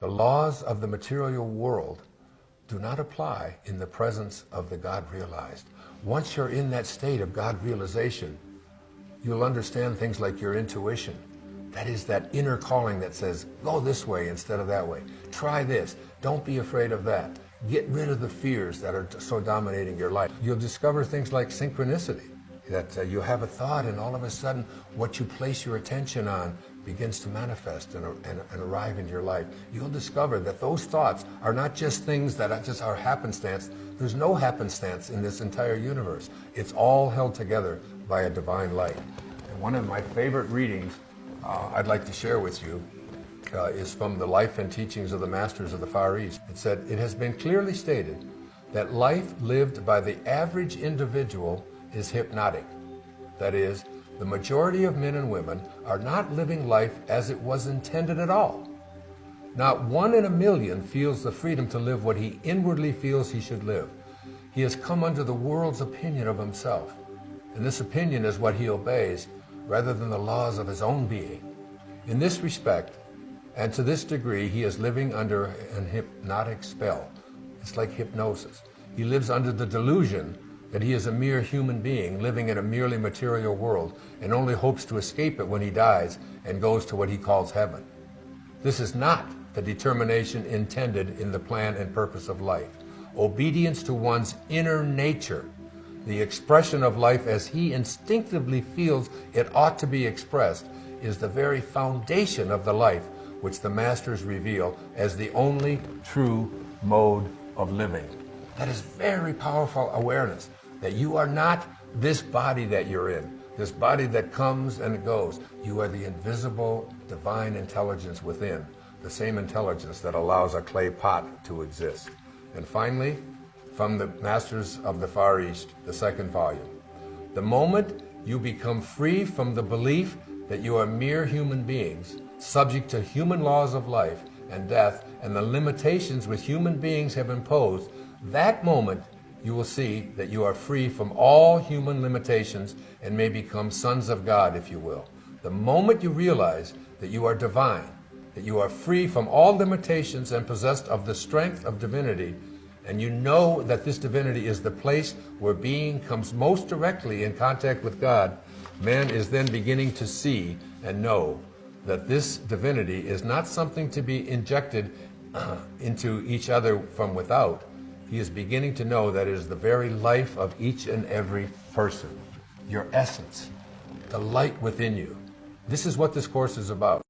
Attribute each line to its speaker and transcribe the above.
Speaker 1: The laws of the material world do not apply in the presence of the God realized. Once you're in that state of God realization, you'll understand things like your intuition. That is that inner calling that says, go this way instead of that way. Try this. Don't be afraid of that. Get rid of the fears that are so dominating your life. You'll discover things like synchronicity, that you have a thought and all of a sudden what you place your attention on begins to manifest and arrive in your life. You'll discover that those thoughts are not just things that are happenstance. There's no happenstance in this entire universe. It's all held together by a divine light. And one of my favorite readings I'd like to share with you is from the life and teachings of the masters of the Far East. It said, it has been clearly stated that life lived by the average individual is hypnotic. That is, the majority of men and women are not living life as it was intended at all. Not 1 in a million feels the freedom to live what he inwardly feels he should live. He has come under the world's opinion of himself, and this opinion is what he obeys rather than the laws of his own being. In this respect, and to this degree, he is living under an hypnotic spell. It's like hypnosis. He lives under the delusion that he is a mere human being living in a merely material world and only hopes to escape it when he dies and goes to what he calls heaven. This is not the determination intended in the plan and purpose of life. Obedience to one's inner nature, the expression of life as he instinctively feels it ought to be expressed, is the very foundation of the life which the masters reveal as the only true mode of living. That is very powerful awareness, that you are not this body that you're in, this body that comes and goes. You are the invisible divine intelligence within, the same intelligence that allows a clay pot to exist. And finally, from the Masters of the Far East, the 2nd volume, the moment you become free from the belief that you are mere human beings, subject to human laws of life and death and the limitations which human beings have imposed, that moment you will see that you are free from all human limitations and may become sons of God, if you will. The moment you realize that you are divine, that you are free from all limitations and possessed of the strength of divinity, and you know that this divinity is the place where being comes most directly in contact with God, man is then beginning to see and know that this divinity is not something to be injected into each other from without. He is beginning to know that it is the very life of each and every person, your essence, the light within you. This is what this course is about.